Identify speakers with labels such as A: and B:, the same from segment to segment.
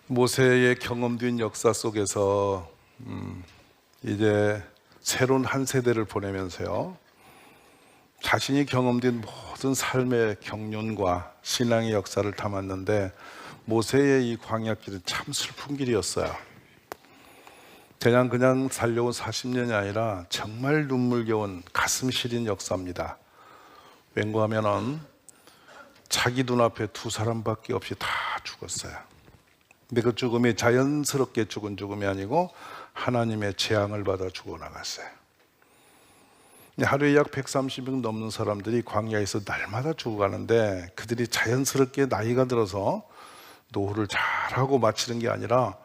A: 모세의 경험된 역사 속에서 이제 새로운 한 세대를 보내면서요, 자신이 경험된 모든 삶의 경륜과 신앙의 역사를 담았는데, 모세의 이 광야길은 참 슬픈 길이었어요. 그냥 살려온 40년이 아니라 정말 눈물겨운 가슴 시린 역사입니다. 왠가 하면은 자기 눈앞에 두 사람밖에 없이 다 죽었어요. 근데 그 죽음이 자연스럽게 죽은 죽음이 아니고 하나님의 재앙을 받아 죽어나갔어요. 하루에 약 130명 넘는 사람들이 광야에서 날마다 죽어가는데, 그들이 자연스럽게 나이가 들어서 노후를 잘하고 마치는 게 아니라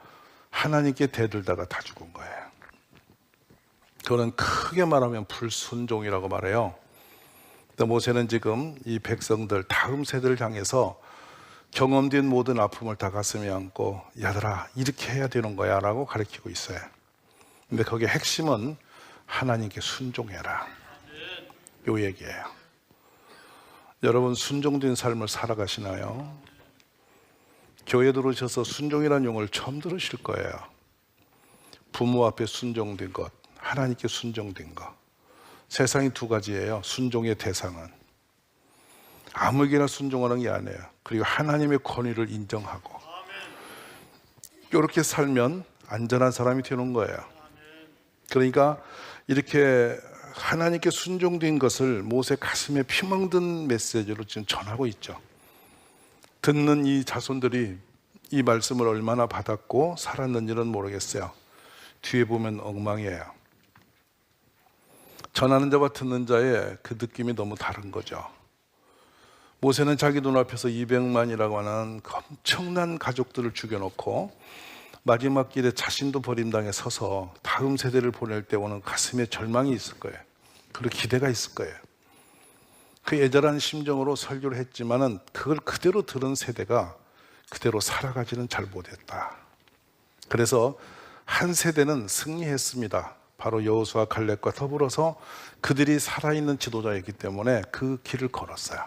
A: 하나님께 대들다가 다 죽은 거예요. 그거는 크게 말하면 불순종이라고 말해요. 모세는 지금 이 백성들, 다음 세대를 향해서 경험된 모든 아픔을 다 가슴에 안고, 야들아 이렇게 해야 되는 거야 라고 가르치고 있어요. 근데 거기에 핵심은 하나님께 순종해라, 요 얘기예요. 여러분, 순종된 삶을 살아가시나요? 교회 들어오셔서 순종이라는 용어를 처음 들으실 거예요. 부모 앞에 순종된 것, 하나님께 순종된 것. 세상이 두 가지예요. 순종의 대상은 아무에게나 순종하는 게 아니에요. 그리고 하나님의 권위를 인정하고, 이렇게 살면 안전한 사람이 되는 거예요. 그러니까 이렇게 하나님께 순종된 것을 모세 가슴에 피멍든 메시지로 지금 전하고 있죠. 듣는 이 자손들이 이 말씀을 얼마나 받았고 살았는지는 모르겠어요. 뒤에 보면 엉망이에요. 전하는 자와 듣는 자의 그 느낌이 너무 다른 거죠. 모세는 자기 눈앞에서 200만이라고 하는 엄청난 가족들을 죽여놓고 마지막 길에 자신도 버림당해 서서 다음 세대를 보낼 때 오는 가슴에 절망이 있을 거예요. 그리고 기대가 있을 거예요. 그 애절한 심정으로 설교를 했지만은 그걸 그대로 들은 세대가 그대로 살아가지는 잘 못했다. 그래서 한 세대는 승리했습니다. 바로 여호수아 갈렙과 더불어서 그들이 살아있는 지도자였기 때문에 그 길을 걸었어요.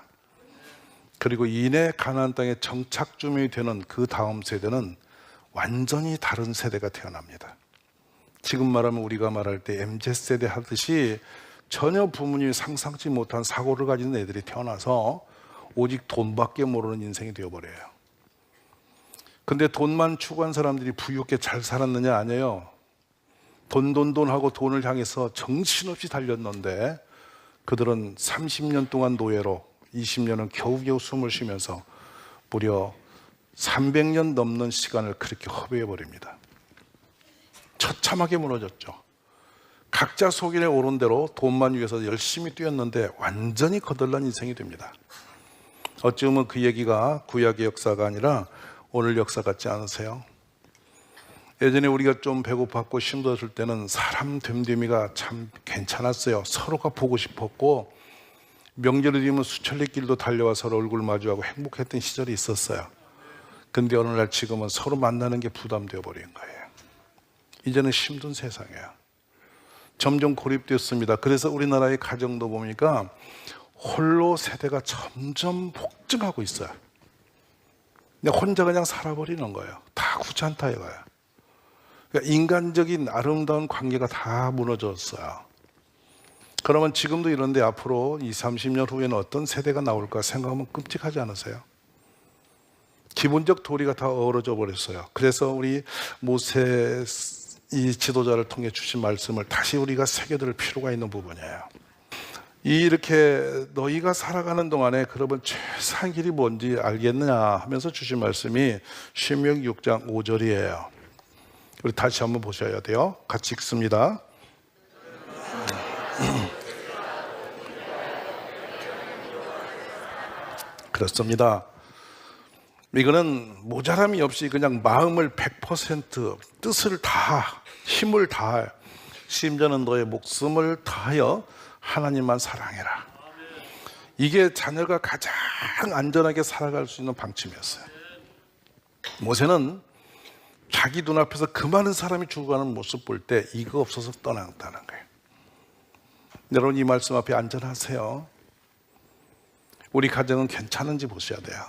A: 그리고 이내 가나안 땅의 정착주민이 되는 그 다음 세대는 완전히 다른 세대가 태어납니다. 지금 말하면 우리가 말할 때 MZ세대 하듯이 전혀 부모님이 상상치 못한 사고를 가진 애들이 태어나서 오직 돈밖에 모르는 인생이 되어버려요. 근데 돈만 추구한 사람들이 부유하게 잘 살았느냐? 아니에요. 돈 하고 돈을 향해서 정신없이 달렸는데, 그들은 30년 동안 노예로 20년은 겨우겨우 숨을 쉬면서 무려 300년 넘는 시간을 그렇게 허비해버립니다. 처참하게 무너졌죠. 각자 속인에 오른 대로 돈만 위해서 열심히 뛰었는데 완전히 거덜난 인생이 됩니다. 어찌 보면 그 얘기가 구약의 역사가 아니라 오늘 역사 같지 않으세요? 예전에 우리가 좀 배고팠고 힘들었을 때는 사람 됨됨이가 참 괜찮았어요. 서로가 보고 싶었고, 명절이 되면 수천리 길도 달려와 서로 얼굴 마주하고 행복했던 시절이 있었어요. 근데 어느 날 지금은 서로 만나는 게 부담되어 버린 거예요. 이제는 힘든 세상이에요. 점점 고립되었습니다. 그래서 우리나라의 가정도 보니까 홀로 세대가 점점 폭증하고 있어요. 그냥 혼자 그냥 살아버리는 거예요. 다 구찬타에 가요. 그러니까 인간적인 아름다운 관계가 다 무너졌어요. 그러면 지금도 이런데 앞으로 20, 30년 후에는 어떤 세대가 나올까 생각하면 끔찍하지 않으세요? 기본적 도리가 다 어우러져 버렸어요. 그래서 우리 모세 이 지도자를 통해 주신 말씀을 다시 우리가 새겨들 필요가 있는 부분이에요. 이렇게 너희가 살아가는 동안에 그러면 최선의 길이 뭔지 알겠느냐 하면서 주신 말씀이 신명기 6장 5절이에요. 우리 다시 한번 보셔야 돼요. 같이 읽습니다. 그렇습니다. 이거는 모자람이 없이 그냥 마음을 100% 뜻을 다, 힘을 다해, 심지어는 너의 목숨을 다하여 하나님만 사랑해라. 이게 자녀가 가장 안전하게 살아갈 수 있는 방침이었어요. 모세는 자기 눈앞에서 그 많은 사람이 죽어가는 모습 볼 때 이거 없어서 떠나갔다는 거예요. 여러분, 이 말씀 앞에 안전하세요. 우리 가정은 괜찮은지 보셔야 돼요.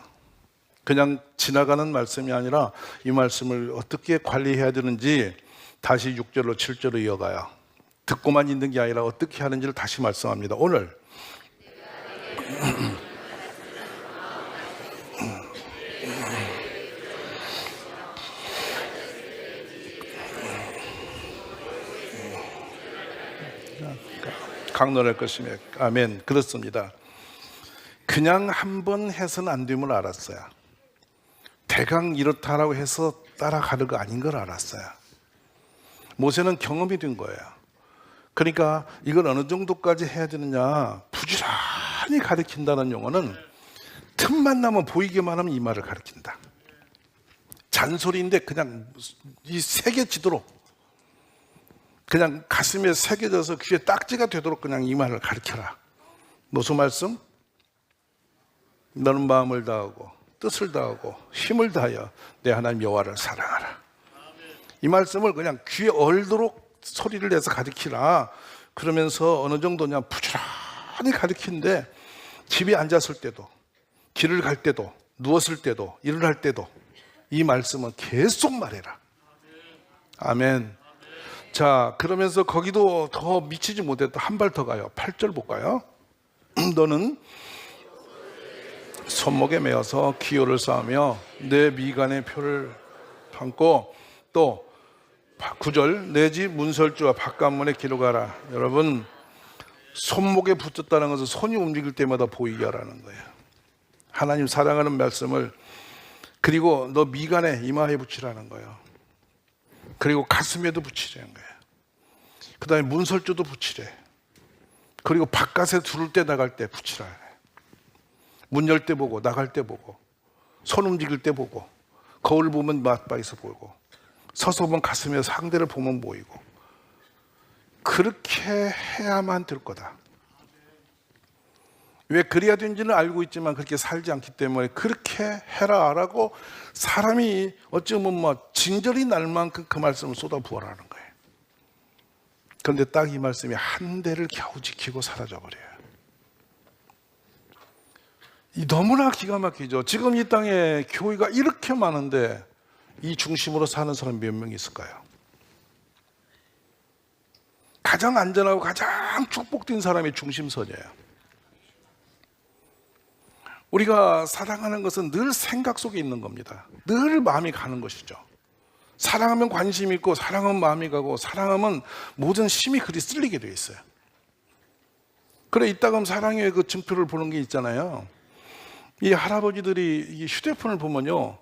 A: 그냥 지나가는 말씀이 아니라 이 말씀을 어떻게 관리해야 되는지 다시 6절로 7절로 이어가요. 듣고만 있는 게 아니라 어떻게 하는지를 다시 말씀합니다. 오늘 강론할 것이며 아멘. 그렇습니다. 그냥 한번 해서는 안 됨을 알았어요. 대강 이렇다라고 해서 따라가는 거 아닌 걸 알았어요. 모세는 경험이 된 거예요. 그러니까 이걸 어느 정도까지 해야 되느냐, 부지런히 가르친다는 용어는 틈만 나면 보이기만 하면 이 말을 가르친다. 잔소리인데 그냥 이 새겨지도록, 그냥 가슴에 새겨져서 귀에 딱지가 되도록 그냥 이 말을 가르쳐라. 무슨 말씀? 너는 마음을 다하고 뜻을 다하고 힘을 다하여 내 하나님 여호와를 사랑하라. 이 말씀을 그냥 귀에 얼도록 소리를 내서 가르치라. 그러면서 어느 정도냐, 부지런히 가르치는데 집에 앉았을 때도, 길을 갈 때도, 누웠을 때도, 일을 할 때도 이 말씀은 계속 말해라. 아멘. 자, 그러면서 거기도 더 미치지 못해도 한 발 더 가요. 8절 볼까요? 너는 손목에 매어서 기호를 쌓으며 내 미간의 표를 판고, 또 9절 내 집 문설주와 바깥문에 기록하라. 여러분, 손목에 붙였다는 것은 손이 움직일 때마다 보이게 하라는 거예요. 하나님 사랑하는 말씀을. 그리고 너 미간에, 이마에 붙이라는 거예요. 그리고 가슴에도 붙이라는 거예요. 그 다음에 문설주도 붙이래. 그리고 바깥에 두를 때 나갈 때 붙이라. 문 열 때 보고, 나갈 때 보고, 손 움직일 때 보고, 거울 보면 맞바에서 보고, 서서 보면 가슴에 상대를 보면 보이고, 그렇게 해야만 될 거다. 왜 그래야 되는지는 알고 있지만 그렇게 살지 않기 때문에 그렇게 해라라고 사람이 어쩌면 진절이 날 만큼 그 말씀을 쏟아부어라는 거예요. 그런데 딱 이 말씀이 한 대를 겨우 지키고 사라져버려요. 이 너무나 기가 막히죠. 지금 이 땅에 교회가 이렇게 많은데 이 중심으로 사는 사람이 몇 명 있을까요? 가장 안전하고 가장 축복된 사람이 중심선이에요. 우리가 사랑하는 것은 늘 생각 속에 있는 겁니다. 늘 마음이 가는 것이죠. 사랑하면 관심이 있고, 사랑하면 마음이 가고, 사랑하면 모든 힘이 그리 쓸리게 되어 있어요. 그래, 이따금 사랑의 그 증표를 보는 게 있잖아요. 이 할아버지들이 이 휴대폰을 보면요,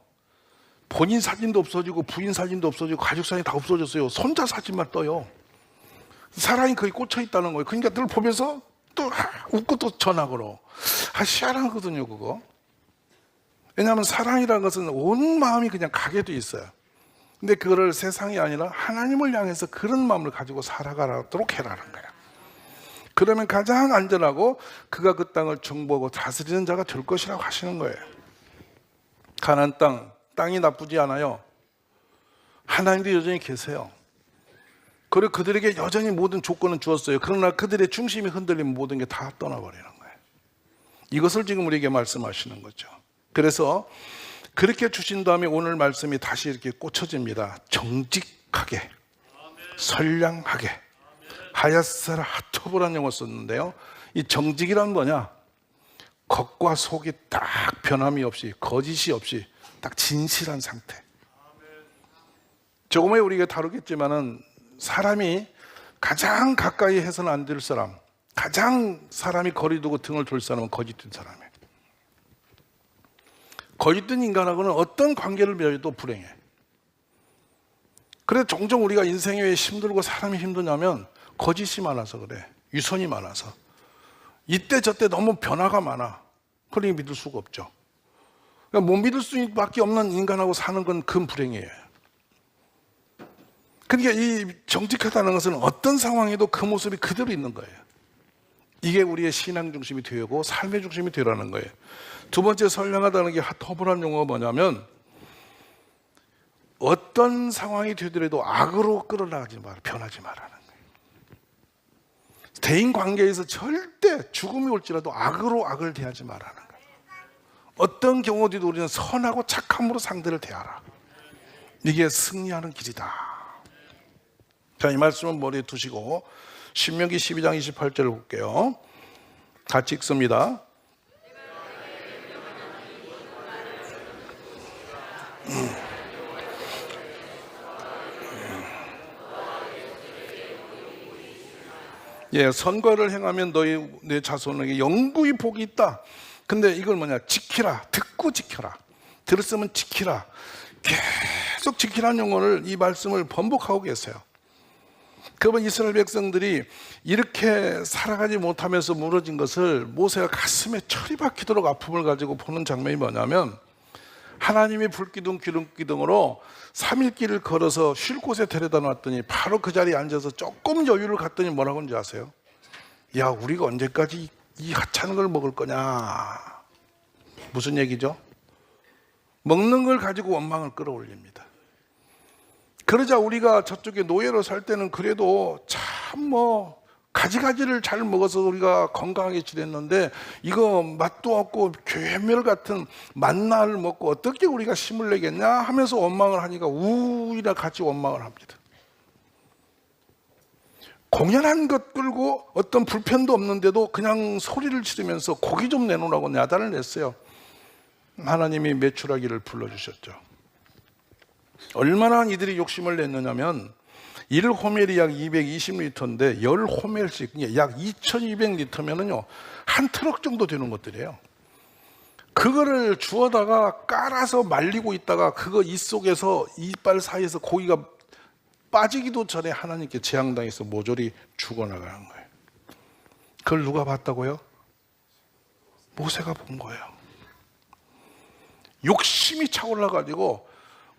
A: 본인 사진도 없어지고 부인 사진도 없어지고 가족 사진이 다 없어졌어요. 손자 사진만 떠요. 사랑이 거기 꽂혀 있다는 거예요. 그러니까 늘 보면서 또 웃고 또 전화 걸어. 희한하거든요, 그거. 왜냐하면 사랑이라는 것은 온 마음이 그냥 가게 돼 있어요. 근데 그거를 세상이 아니라 하나님을 향해서 그런 마음을 가지고 살아가도록 해라는 거예요. 그러면 가장 안전하고 그가 그 땅을 정복하고 다스리는 자가 될 것이라고 하시는 거예요. 가나안 땅이 나쁘지 않아요. 하나님도 여전히 계세요. 그리고 그들에게 여전히 모든 조건은 주었어요. 그러나 그들의 중심이 흔들리면 모든 게 다 떠나버리는 거예요. 이것을 지금 우리에게 말씀하시는 거죠. 그래서 그렇게 주신 다음에 오늘 말씀이 다시 이렇게 꽂혀집니다. 정직하게, 선량하게, 하야사라 하토보라는 용어 썼는데요. 이 정직이란 뭐냐? 겉과 속이 딱 변함이 없이, 거짓이 없이 딱 진실한 상태. 조금 후에 우리가 다루겠지만은 사람이 가장 가까이 해서는 안 될 사람, 가장 사람이 거리 두고 등을 돌 사람은 거짓된 사람이에요. 거짓된 인간하고는 어떤 관계를 맺어도 불행해. 그래서 종종 우리가 인생에 왜 힘들고 사람이 힘드냐면 거짓이 많아서 그래. 유선이 많아서. 이때 저때 너무 변화가 많아. 그러니 믿을 수가 없죠. 그러니까 못 믿을 수밖에 없는 인간하고 사는 건 큰 불행이에요. 그러니까 이 정직하다는 것은 어떤 상황에도 그 모습이 그대로 있는 거예요. 이게 우리의 신앙 중심이 되고 삶의 중심이 되라는 거예요. 두 번째, 선량하다는 게 하토브라는 용어가 뭐냐면 어떤 상황이 되더라도 악으로 끌어나가지 마라, 변하지 마라는 거예요. 대인 관계에서 절대 죽음이 올지라도 악으로 악을 대하지 마라는 거예요. 어떤 경우에도 우리는 선하고 착함으로 상대를 대하라. 이게 승리하는 길이다. 자, 이 말씀은 머리에 두시고 신명기 12장 28절을 볼게요. 같이 읽습니다. 예, 선과를 행하면 너희 내 자손에게 영구히 복이 있다. 근데 이걸 뭐냐? 지키라. 듣고 지켜라. 들었으면 지키라. 계속 지키라는 용어를, 이 말씀을 번복하고 계세요. 그러면 이스라엘 백성들이 이렇게 살아가지 못하면서 무너진 것을 모세가 가슴에 철이 박히도록 아픔을 가지고 보는 장면이 뭐냐면, 하나님이 불기둥 기름기둥으로 3일 길을 걸어서 쉴 곳에 데려다 놨더니 바로 그 자리에 앉아서 조금 여유를 갖더니 뭐라고 하는지 아세요? 야, 우리가 언제까지 이 하찮은 걸 먹을 거냐. 무슨 얘기죠? 먹는 걸 가지고 원망을 끌어올립니다. 그러자 우리가 저쪽에 노예로 살 때는 그래도 참 가지가지를 잘 먹어서 우리가 건강하게 지냈는데, 이거 맛도 없고 괴멸 같은 만나를 먹고 어떻게 우리가 힘을 내겠냐 하면서 원망을 하니까 우리랑 같이 원망을 합니다. 공연한 것 끌고 어떤 불편도 없는데도 그냥 소리를 지르면서 고기 좀 내놓으라고 야단을 냈어요. 하나님이 메추라기를 불러주셨죠. 얼마나 이들이 욕심을 냈느냐면 1호멜이 약 220리터인데 10호멜씩 약 2200리터면은요 한 트럭 정도 되는 것들이에요. 그거를 주워다가 깔아서 말리고 있다가 그거 이 속에서 이빨 사이에서 고기가 빠지기도 전에 하나님께 재앙당해서 모조리 죽어나가는 거예요. 그걸 누가 봤다고요? 모세가 본 거예요. 욕심이 차올라가지고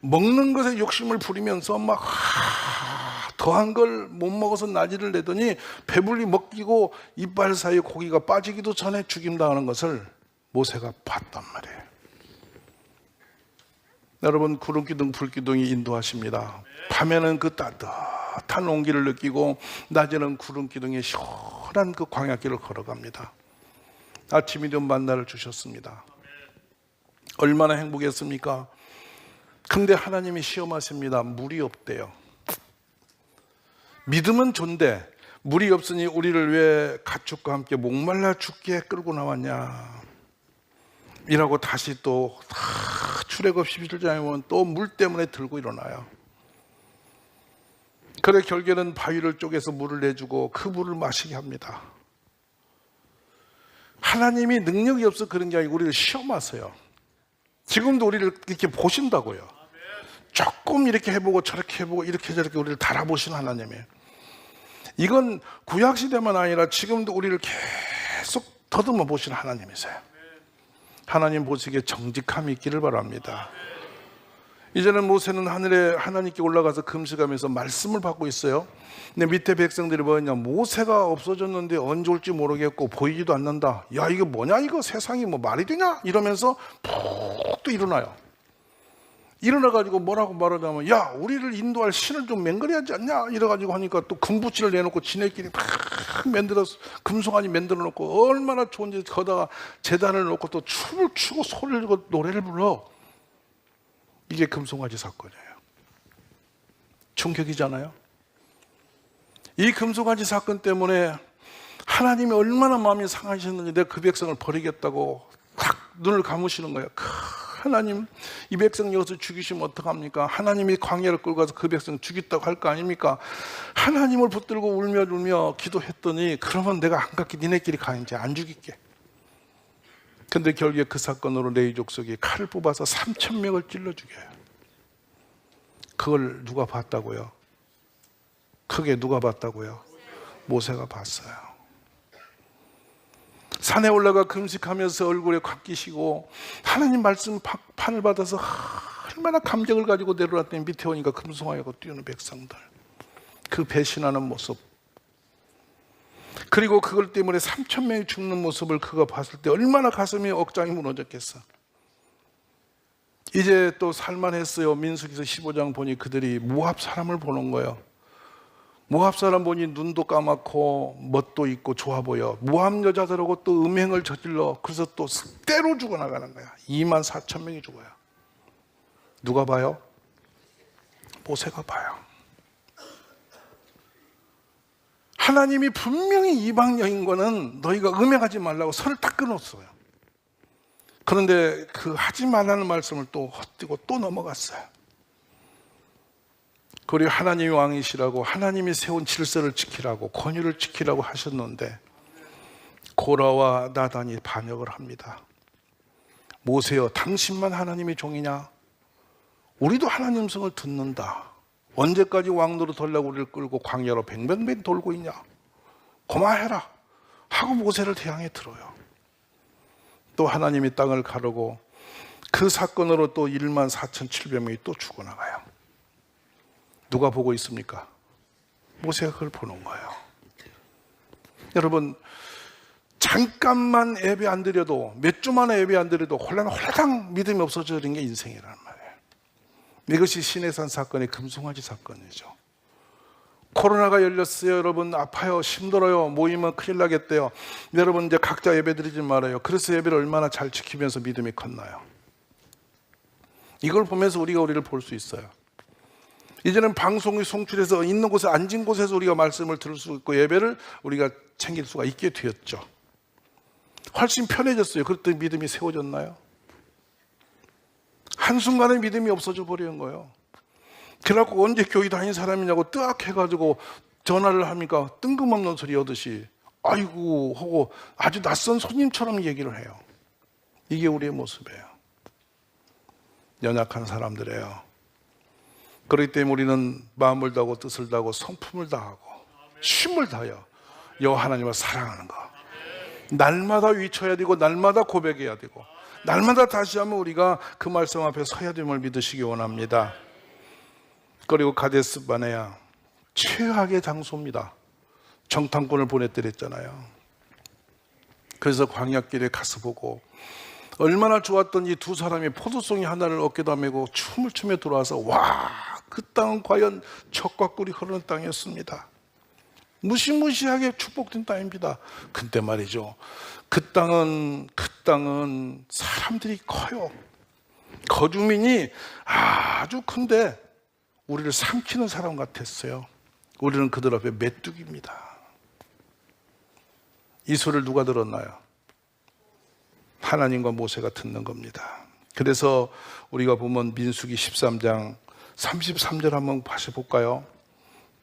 A: 먹는 것에 욕심을 부리면서 막 더한 걸 못 먹어서 난리를 내더니 배불리 먹기고 이빨 사이에 고기가 빠지기도 전에 죽임당하는 것을 모세가 봤단 말이에요. 여러분, 구름기둥 불기둥이 인도하십니다. 밤에는 그 따뜻한 온기를 느끼고 낮에는 구름기둥의 시원한 그 광야길을 걸어갑니다. 아침이 되면 만나를 주셨습니다. 얼마나 행복했습니까? 근데 하나님이 시험하십니다. 물이 없대요. 믿음은 좋은데 물이 없으니 우리를 왜 가축과 함께 목말라 죽게 끌고 나왔냐 이라고 다시 또 출애굽 11장에 보면 또 물 때문에 들고 일어나요. 그래 결국에는 바위를 쪼개서 물을 내주고 그 물을 마시게 합니다. 하나님이 능력이 없어 그런 게 아니고 우리를 시험하세요. 지금도 우리를 이렇게 보신다고요. 조금 이렇게 해보고 저렇게 해보고 이렇게 저렇게 우리를 달아보시는 하나님이에요. 이건 구약시대만 아니라 지금도 우리를 계속 더듬어 보시는 하나님이세요. 하나님 보시기에 정직함이 있기를 바랍니다. 이제는 모세는 하늘에 하나님께 올라가서 금식하면서 말씀을 받고 있어요. 근데 밑에 백성들이 뭐였냐, 모세가 없어졌는데 언제 올지 모르겠고 보이지도 않는다. 야, 이거 뭐냐, 이거 세상이 뭐 말이 되냐 이러면서 푹 또 일어나요. 일어나가지고 뭐라고 말하냐면, 야, 우리를 인도할 신을 좀 맹글해야지 않냐 이래가지고 하니까 또 금붙이를 내놓고 지네끼리 막 만들어서 금송아지 만들어 놓고 얼마나 좋은지 거다가 제단을 놓고 또 춤을 추고 소리를 지르고 노래를 불러. 이게 금송아지 사건이에요. 충격이잖아요. 이 금송아지 사건 때문에 하나님이 얼마나 마음이 상하셨는지 내가 그 백성을 버리겠다고 딱 눈을 감으시는 거예요. 하나님, 이 백성 여기서 죽이시면 어떡합니까? 하나님이 광야를 끌고 가서 그 백성 죽였다고 할 거 아닙니까? 하나님을 붙들고 울며 기도했더니, 그러면 내가 안 갈게, 니네끼리 가, 이제 안 죽일게. 근데 결국에 그 사건으로 레위 족속이 칼을 뽑아서 3,000명을 찔러 죽여요. 그걸 누가 봤다고요? 크게 누가 봤다고요? 모세가 봤어요. 산에 올라가 금식하면서 얼굴에 곽 끼시고 하나님 말씀 판을 받아서 얼마나 감격을 가지고 내려왔더니 밑에 오니까 금송아지가 뛰는 백성들, 그 배신하는 모습, 그리고 그걸 때문에 3,000명이 죽는 모습을 그가 봤을 때 얼마나 가슴이 억장이 무너졌겠어. 이제 또 살만했어요. 민수기서 15장 보니 그들이 모압 사람을 보는 거예요. 모압 사람 보니 눈도 까맣고 멋도 있고 좋아 보여. 모압 여자들하고 또 음행을 저질러. 그래서 또 때로 죽어나가는 거야. 24,000명이 죽어요. 누가 봐요? 모세가 봐요. 하나님이 분명히 이방 여인과는 너희가 음행하지 말라고 선을 딱 끊었어요. 그런데 그 하지 말라는 말씀을 또 헛되고 또 넘어갔어요. 그리고 하나님이 왕이시라고, 하나님이 세운 질서를 지키라고, 권위를 지키라고 하셨는데 고라와 나단이 반역을 합니다. 모세여, 당신만 하나님의 종이냐? 우리도 하나님 성을 듣는다. 언제까지 왕노릇 하려고 우리를 끌고 광야로 뱅뱅뱅 돌고 있냐? 고마해라 하고 모세를 대항해 들어요. 또 하나님이 땅을 가르고 그 사건으로 또 14,700명이 또 죽어나가요. 누가 보고 있습니까? 모세가 그걸 보는 거예요. 여러분, 잠깐만 예배 안 드려도, 몇 주만에 예배 안 드려도 홀라당 믿음이 없어지는 게 인생이라는 말이에요. 이것이 시내산 사건의 금송아지 사건이죠. 코로나가 열렸어요. 여러분 아파요. 힘들어요. 모이면 큰일 나겠대요. 여러분 이제 각자 예배 드리지 말아요. 그래서 예배를 얼마나 잘 지키면서 믿음이 컸나요? 이걸 보면서 우리를 볼 수 있어요. 이제는 방송이 송출해서 있는 곳에 앉은 곳에서 우리가 말씀을 들을 수 있고 예배를 우리가 챙길 수가 있게 되었죠. 훨씬 편해졌어요. 그랬더니 믿음이 세워졌나요? 한순간에 믿음이 없어져 버리는 거예요. 그래갖고 언제 교회 다닌 사람이냐고 뜨악 해가지고 전화를 하니까 뜬금없는 소리 하듯이 아이고 하고 아주 낯선 손님처럼 얘기를 해요. 이게 우리의 모습이에요. 연약한 사람들이에요. 그렇기 때문에 우리는 마음을 다하고 뜻을 다하고 성품을 다하고 힘을 다하여 여호와 하나님을 사랑하는 거. 날마다 외쳐야 되고 날마다 고백해야 되고 날마다 다시 한번 우리가 그 말씀 앞에 서야 됨을 믿으시기 원합니다. 그리고 가데스 바네아, 최악의 장소입니다. 정탐꾼을 보냈더랬잖아요. 그래서 광야길에 가서 보고 얼마나 좋았던 이 두 사람이 포도송이 하나를 어깨다 메고 춤을 추며 들어와서 와, 그 땅은 과연 젖과 꿀이 흐르는 땅이었습니다. 무시무시하게 축복된 땅입니다. 근데 말이죠, 그 땅은 사람들이 커요. 거주민이 아주 큰데 우리를 삼키는 사람 같았어요. 우리는 그들 앞에 메뚜기입니다. 이 소리를 누가 들었나요? 하나님과 모세가 듣는 겁니다. 그래서 우리가 보면 민수기 13장 33절 한번 다시 볼까요?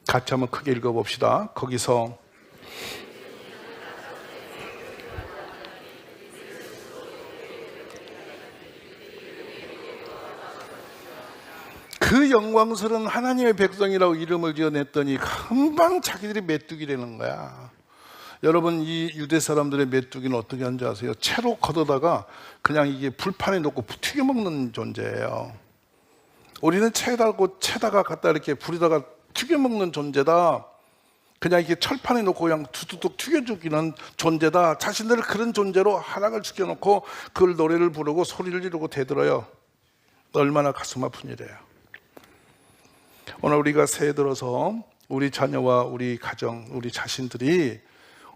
A: 같이 한번 크게 읽어봅시다. 거기서 그 영광스러운 하나님의 백성이라고 이름을 지어냈더니 금방 자기들이 메뚜기라는 거야. 여러분, 이 유대 사람들의 메뚜기는 어떻게 하는지 아세요? 채로 걷어다가 그냥 이게 불판에 놓고 튀겨 먹는 존재예요. 우리는 채다가 갖다 이렇게 불에다가 튀겨 먹는 존재다. 그냥 이렇게 철판에 놓고 그냥 두둑둑 튀겨 죽이는 존재다. 자신들을 그런 존재로 하락을 시켜놓고 그걸 노래를 부르고 소리를 지르고 대들어요. 얼마나 가슴 아픈 일이에요. 오늘 우리가 새해 들어서 우리 자녀와 우리 가정, 우리 자신들이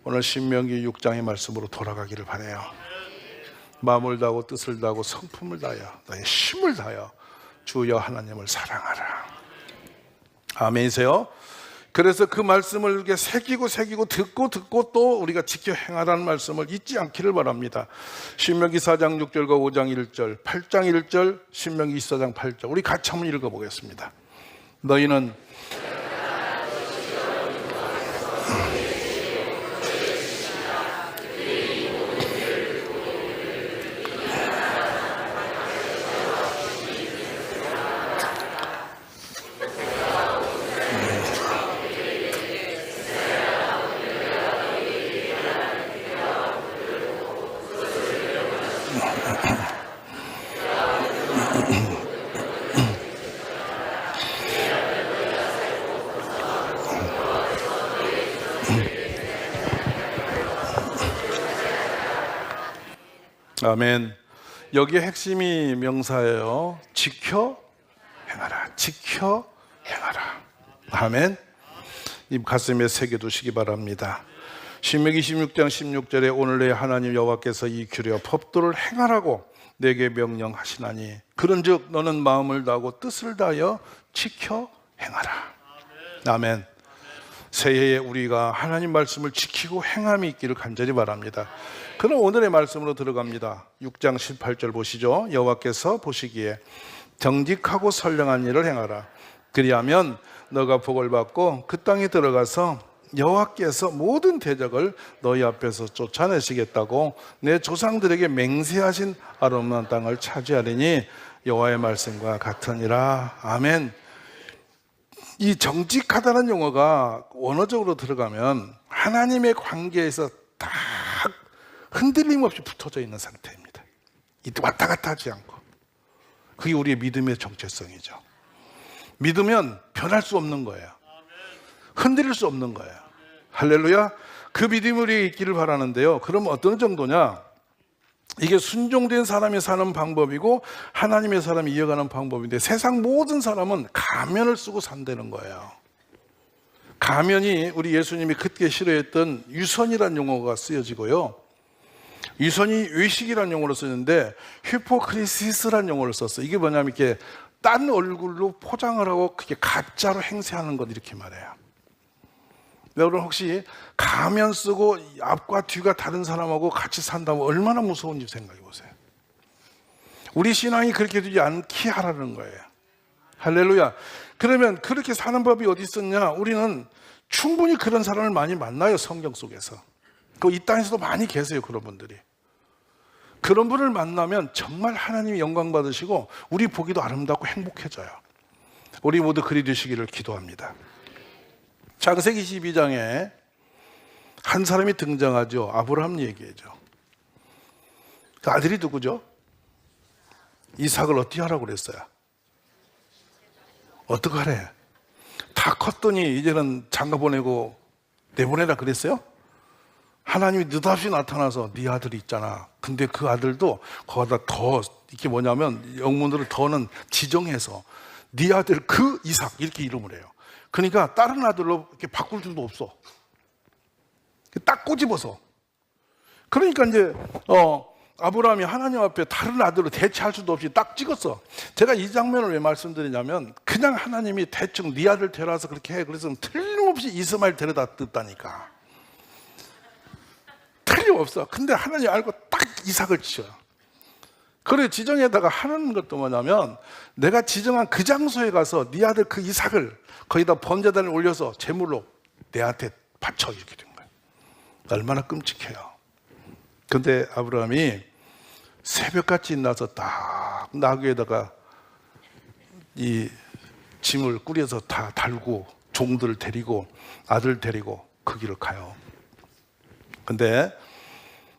A: 오늘 신명기 6장의 말씀으로 돌아가기를 바라요. 마음을 다하고 뜻을 다하고 성품을 다하여 너의 힘을 다하여 주여 하나님을 사랑하라. 아멘이세요? 그래서 그 말씀을 이렇게 새기고 듣고 또 우리가 지켜 행하라는 말씀을 잊지 않기를 바랍니다. 신명기 4장 6절과 5장 1절, 8장 1절, 신명기 24장 8절 우리 같이 한번 읽어보겠습니다. 너희는 아멘. 여기에 핵심이 명사예요. 지켜 행하라. 지켜 행하라. 아멘. 입 가슴에 새겨두시기 바랍니다. 신명기 26장 16절에 오늘 내 하나님 여호와께서 이 규례와 법도를 행하라고 내게 명령하시나니 그런즉 너는 마음을 다하고 뜻을 다하여 지켜 행하라. 아멘. 새해에 우리가 하나님 말씀을 지키고 행함이 있기를 간절히 바랍니다. 그럼 오늘의 말씀으로 들어갑니다. 6장 18절 보시죠. 여호와께서 보시기에 정직하고 선량한 일을 행하라. 그리하면 너가 복을 받고 그 땅에 들어가서 여호와께서 모든 대적을 너희 앞에서 쫓아내시겠다고 내 조상들에게 맹세하신 아름다운 땅을 차지하리니 여호와의 말씀과 같으니라. 아멘. 이 정직하다는 용어가 원어적으로 들어가면 하나님의 관계에서 딱 흔들림 없이 붙어져 있는 상태입니다. 왔다 갔다 하지 않고. 그게 우리의 믿음의 정체성이죠. 믿으면 변할 수 없는 거예요. 흔들릴 수 없는 거예요. 할렐루야. 그 믿음이 우리에게 있기를 바라는데요. 그럼 어떤 정도냐? 이게 순종된 사람이 사는 방법이고 하나님의 사람이 이어가는 방법인데 세상 모든 사람은 가면을 쓰고 산다는 거예요. 가면이 우리 예수님이 그때 싫어했던 유선이라는 용어가 쓰여지고요. 유선이 외식이라는 용어로 쓰는데 히포크리시스라는 용어를 썼어요. 이게 뭐냐면 이렇게 딴 얼굴로 포장을 하고 그게 가짜로 행세하는 것 이렇게 말해요. 여러분 혹시 가면 쓰고 앞과 뒤가 다른 사람하고 같이 산다면 얼마나 무서운지 생각해 보세요. 우리 신앙이 그렇게 되지 않게 하라는 거예요. 할렐루야. 그러면 그렇게 사는 법이 어디 있었냐? 우리는 충분히 그런 사람을 많이 만나요. 성경 속에서. 이 땅에서도 많이 계세요. 그런 분들이. 그런 분을 만나면 정말 하나님이 영광 받으시고 우리 보기도 아름답고 행복해져요. 우리 모두 그리 되시기를 기도합니다. 창세기 12장에 한 사람이 등장하죠. 아브라함 얘기죠. 그 아들이 누구죠? 이삭을 어떻게 하라고 그랬어요? 어떻게 하래? 다 컸더니 이제는 장가 보내고 내보내라 그랬어요? 하나님이 느닷없이 나타나서 네 아들이 있잖아. 근데 그 아들도 거기다 더 이게 뭐냐면 영문으로 더는 지정해서 네 아들 그 이삭 이렇게 이름을 해요. 그러니까 다른 아들로 이렇게 바꿀 수도 없어. 딱 꼬집어서. 그러니까 이제 아브라함이 하나님 앞에 다른 아들로 대체할 수도 없이 딱 찍었어. 제가 이 장면을 왜 말씀드리냐면 그냥 하나님이 대충 네 아들 데려와서 그렇게 해. 그래서 틀림없이 이스마엘 데려다 뜯다니까. 틀림없어. 근데 하나님 알고 딱 이삭을 지어요. 그래 지정에다가 하는 것도 뭐냐면 내가 지정한 그 장소에 가서 네 아들 그 이삭을 거기다 번제단을 올려서 제물로 내한테 바쳐 이렇게 된 거예요. 얼마나 끔찍해요. 근데 아브라함이 새벽같이 일어나서 딱 나귀에다가 이 짐을 꾸려서 다 달고 종들을 데리고 아들 데리고 그 길을 가요. 근데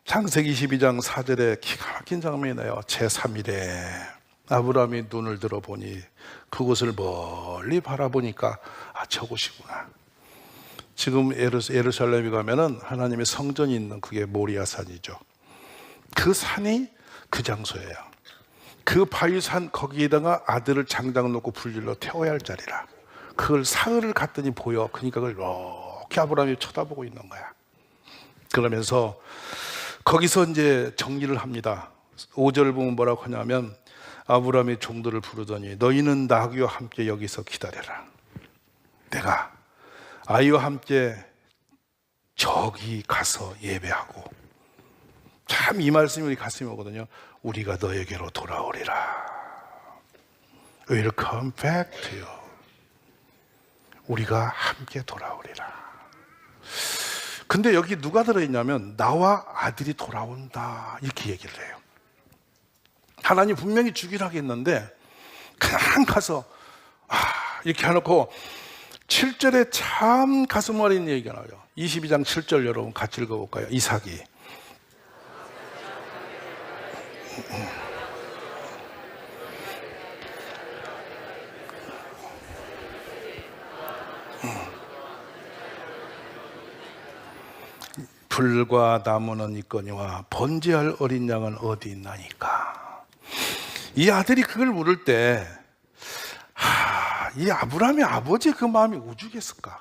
A: 창세기 22장 4절에 기가 막힌 장면이 나요. 제3일에 아브라함이 눈을 들어보니 그곳을 멀리 바라보니까 저곳이구나. 지금 예루살렘에 가면은 하나님의 성전이 있는 그게 모리아산이죠. 그 산이 그 장소예요. 그 바위산 거기에다가 아들을 장작 놓고 불질러 태워야 할 자리라. 그걸 사흘을 갔더니 보여. 그러니까 그걸 이렇게 아브라함이 쳐다보고 있는 거야. 그러면서 거기서 이제 정리를 합니다. 5절 보면 뭐라고 하냐면 아브라함이 종들을 부르더니 너희는 나귀와 함께 여기서 기다려라. 내가 아이와 함께 저기 가서 예배하고. 참 이 말씀이 우리 가슴이 오거든요. 우리가 너에게로 돌아오리라. Welcome back to you. 우리가 함께 돌아오리라. 근데 여기 누가 들어있냐면 나와 아들이 돌아온다 이렇게 얘기를 해요. 하나님 분명히 주기로 하겠는데 그냥 가서 이렇게 해놓고 7절에 참 가슴 어린 얘기가 나와요. 22장 7절 여러분 같이 읽어볼까요? 이삭이 불과 나무는 있거니와 번제할 어린 양은 어디 있나니까. 이 아들이 그걸 물을 때 이 아브라함의 아버지 그 마음이 오죽했을까.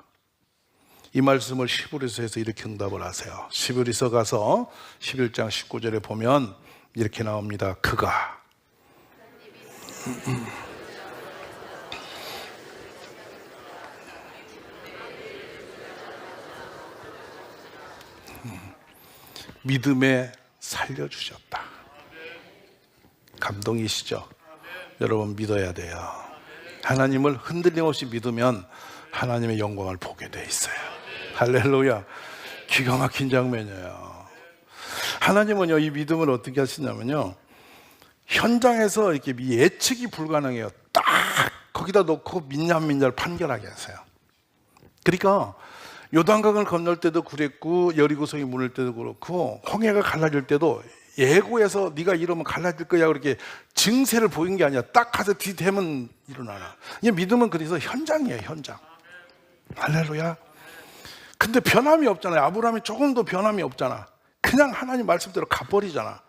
A: 이 말씀을 히브리서에서 이렇게 응답을 하세요. 히브리서 가서 11장 19절에 보면 이렇게 나옵니다. 그가 믿음에 살려주셨다. 감동이시죠? 여러분 믿어야 돼요. 하나님을 흔들림 없이 믿으면 하나님의 영광을 보게 돼 있어요. 할렐루야. 기가 막힌 장면이에요. 하나님은요, 이 믿음을 어떻게 하시냐면요, 현장에서 이렇게 예측이 불가능해요. 딱 거기다 놓고 민냐민냐를 판결하게 하세요. 그러니까 요단강을 건널 때도 그랬고, 여리고성이 무너질 때도 그렇고, 홍해가 갈라질 때도 예고해서 네가 이러면 갈라질 거야 그렇게 증세를 보인 게 아니라 딱 가서 뒤대면 일어나라. 이 믿음은 그래서 현장이에요, 현장. 할렐루야. 근데 변함이 없잖아요. 아브라함이 조금도 변함이 없잖아. 그냥 하나님 말씀대로 가버리잖아.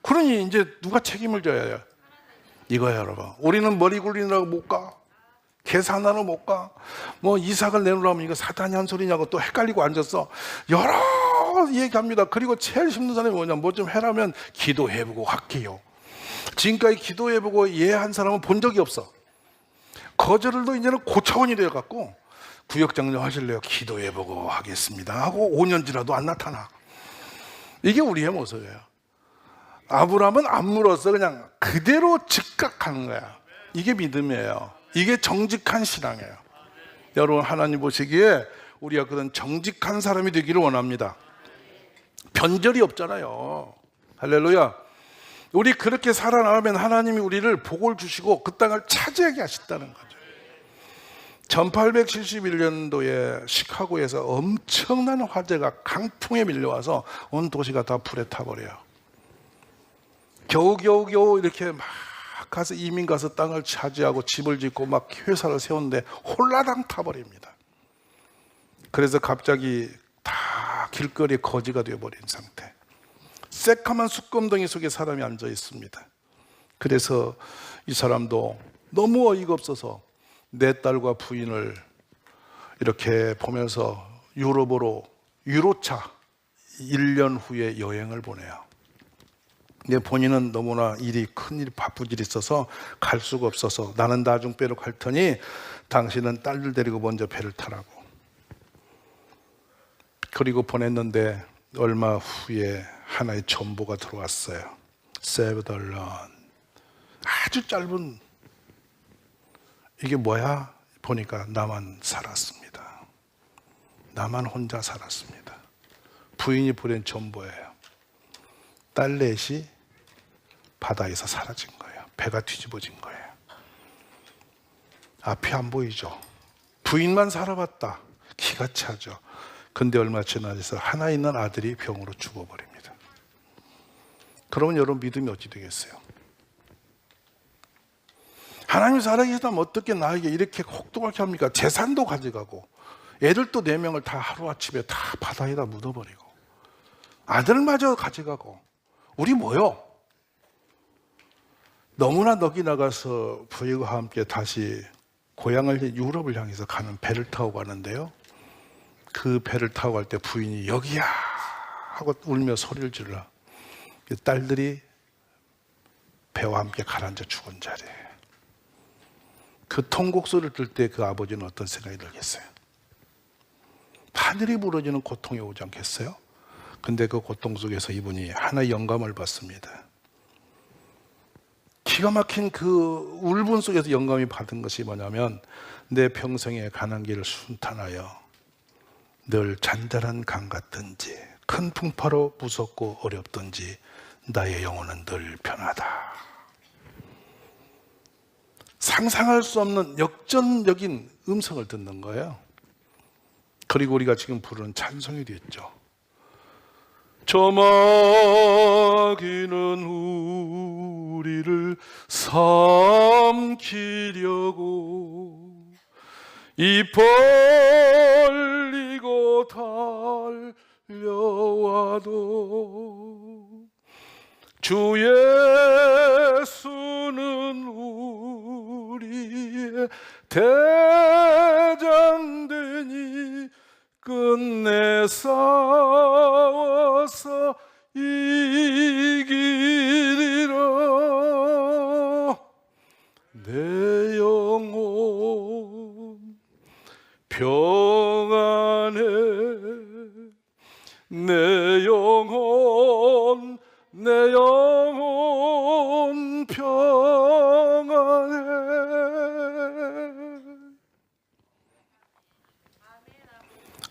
A: 그러니 이제 누가 책임을 져야 해요? 이거예요, 여러분. 우리는 머리 굴리느라고 못 가. 계산하러 못 가. 뭐 이삭을 내놓으라면 이거 사탄이 한 소리냐고 또 헷갈리고 앉았어. 여러 얘기합니다. 그리고 제일 힘든 사람이 뭐냐, 뭐 좀 해라면 기도해보고 할게요. 지금까지 기도해보고 이해한 사람은 본 적이 없어. 거절도 이제는 고차원이 되어갖고 구역장로 하실래요? 기도해보고 하겠습니다 하고 5년 지나도 안 나타나. 이게 우리의 모습이에요. 아브라함은 안 물었어. 그냥 그대로 즉각하는 거야. 이게 믿음이에요. 이게 정직한 신앙이에요. 여러분, 하나님 보시기에 우리가 그런 정직한 사람이 되기를 원합니다. 변절이 없잖아요. 할렐루야. 우리 그렇게 살아나가면 하나님이 우리를 복을 주시고 그 땅을 차지하게 하셨다는 거죠. 1871년도에 시카고에서 엄청난 화재가 강풍에 밀려와서 온 도시가 다 불에 타버려요. 겨우 이렇게 막 가서 이민 가서 땅을 차지하고 집을 짓고 막 회사를 세웠는데 홀라당 타버립니다. 그래서 갑자기 다 길거리에 거지가 되어버린 상태. 새까만 숯검덩이 속에 사람이 앉아 있습니다. 그래서 이 사람도 너무 어이가 없어서 내 딸과 부인을 이렇게 보면서 유럽으로 유로차 1년 후에 여행을 보내요. 근데 본인은 너무나 큰일 바쁜 일이 있어서 갈 수가 없어서 나는 나중 배로 갈 테니 당신은 딸들 데리고 먼저 배를 타라고. 그리고 보냈는데 얼마 후에 하나의 전보가 들어왔어요. Save the Lord. 아주 짧은, 이게 뭐야? 보니까 나만 살았습니다. 나만 혼자 살았습니다. 부인이 보낸 전보예요. 딸 넷이 바다에서 사라진 거예요. 배가 뒤집어진 거예요. 앞이 안 보이죠. 부인만 살아봤다. 기가 차죠. 근데 얼마 지나서 하나 있는 아들이 병으로 죽어버립니다. 그러면 여러분 믿음이 어찌 되겠어요? 하나님 살아계시다면 어떻게 나에게 이렇게 혹독하게 합니까? 재산도 가져가고 애들도 4명을 다 하루아침에 다 바다에다 묻어버리고 아들마저 가져가고. 우리 뭐요? 너무나 넋이 나가서 부인과 함께 다시 고향을 유럽을 향해서 가는 배를 타고 가는데요, 그 배를 타고 갈 때 부인이 여기야 하고 울며 소리를 질러. 딸들이 배와 함께 가라앉아 죽은 자리에. 그 통곡 소리를 들을 때 그 아버지는 어떤 생각이 들겠어요? 하늘이 무너지는 고통이 오지 않겠어요? 근데 그 고통 속에서 이분이 하나의 영감을 받습니다. 기가 막힌 그 울분 속에서 영감이 받은 것이 뭐냐면, 내 평생에 가는 길을 순탄하여 늘 잔잔한 강 같든지 큰 풍파로 무섭고 어렵든지 나의 영혼은 늘 편하다. 상상할 수 없는 역전적인 음성을 듣는 거예요. 그리고 우리가 지금 부르는 찬송이 됐죠. 저마귀는 우리를 삼키려고 입 벌리고 달려와도 주 예수는 우리의 대장되니 끝내 싸워서 이기리라. 내 영혼 평안해, 내 영혼 평안해.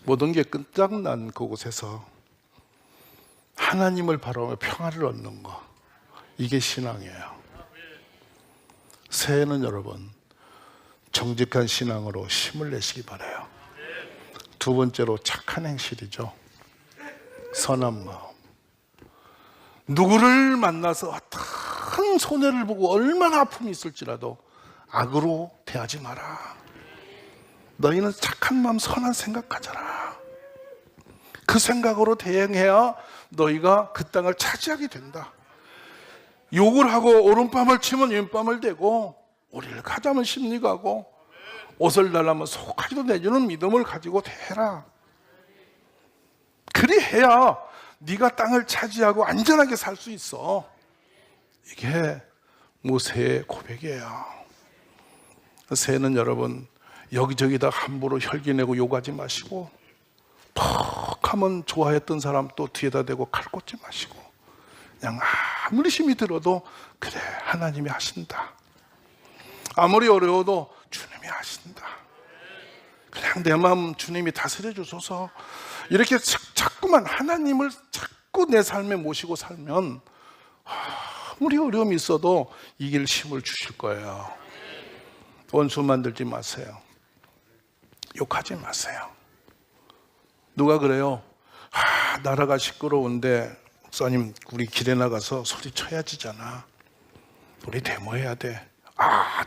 A: 모든 게 끝장난 그곳에서 하나님을 바라보며 평안을 얻는 거, 이게 신앙이에요. 새해는 여러분 정직한 신앙으로 힘을 내시기 바라요. 두 번째로 착한 행실이죠. 선한 마음. 누구를 만나서 어떤 손해를 보고 얼마나 아픔이 있을지라도 악으로 대하지 마라. 너희는 착한 마음, 선한 생각 가져라. 그 생각으로 대응해야 너희가 그 땅을 차지하게 된다. 욕을 하고 오른뺨을 치면 왼뺨을 대고, 우리를 가자면 심리 가고, 옷을 달라면 속까지도 내주는 믿음을 가지고 대해라. 그리해야 네가 땅을 차지하고 안전하게 살 수 있어. 이게 모세의 고백이에요. 새해는 여러분 여기저기다 함부로 혈기내고 욕하지 마시고, 퍽 하면 좋아했던 사람 또 뒤에다 대고 칼 꽂지 마시고, 그냥 아무리 힘이 들어도 그래, 하나님이 하신다. 아무리 어려워도 주님이 하신다. 그냥 내 마음 주님이 다스려 주소서. 이렇게 자꾸만 하나님을 자꾸 내 삶에 모시고 살면 아무리 어려움이 있어도 이길 힘을 주실 거예요. 원수 만들지 마세요. 욕하지 마세요. 누가 그래요? 나라가 시끄러운데 목사님, 우리 길에 나가서 소리 쳐야 지잖아. 우리 데모해야 돼.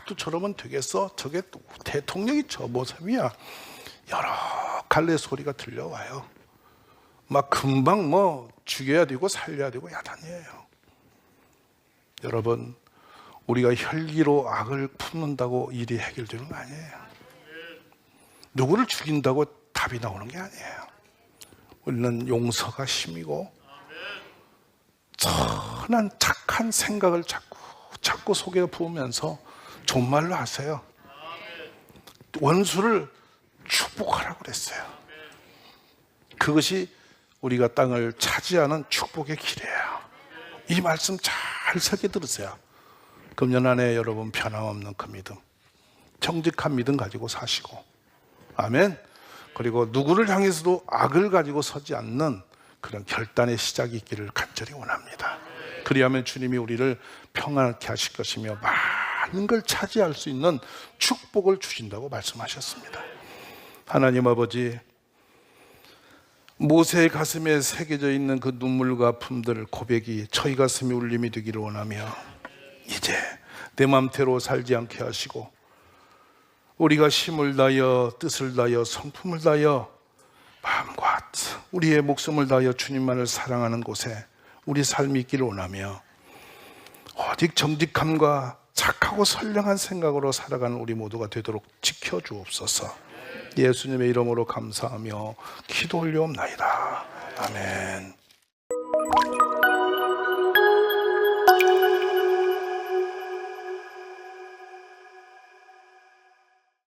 A: 또 저러면 되겠어? 저게 대통령이 저 모습이야. 여러 갈래 소리가 들려와요. 막 금방 뭐 죽여야 되고 살려야 되고 야단이에요. 여러분, 우리가 혈기로 악을 품는다고 일이 해결되는 거 아니에요. 누구를 죽인다고 답이 나오는 게 아니에요. 우리는 용서가 힘이고, 선한 착한 생각을 자꾸 속에 부으면서 존말로 하세요. 원수를 축복하라고 그랬어요. 그것이 우리가 땅을 차지하는 축복의 길이에요. 이 말씀 잘 새겨 들으세요. 금년 안에 여러분 변함없는 그 믿음, 정직한 믿음 가지고 사시고, 아멘. 그리고 누구를 향해서도 악을 가지고 서지 않는 그런 결단의 시작이 있기를 간절히 원합니다. 그리하면 주님이 우리를 평안하게 하실 것이며 많은 걸 차지할 수 있는 축복을 주신다고 말씀하셨습니다. 하나님 아버지, 모세의 가슴에 새겨져 있는 그 눈물과 아픔들, 고백이 저희 가슴에 울림이 되기를 원하며, 이제 내 맘대로 살지 않게 하시고 우리가 힘을 다하여 뜻을 다하여 성품을 다하여 마음과 우리의 목숨을 다하여 주님만을 사랑하는 곳에 우리 삶이 있기를 원하며, 오직 정직함과 착하고 선량한 생각으로 살아가는 우리 모두가 되도록 지켜주옵소서. 예수님의 이름으로 감사하며 기도 올려옵나이다. 아멘.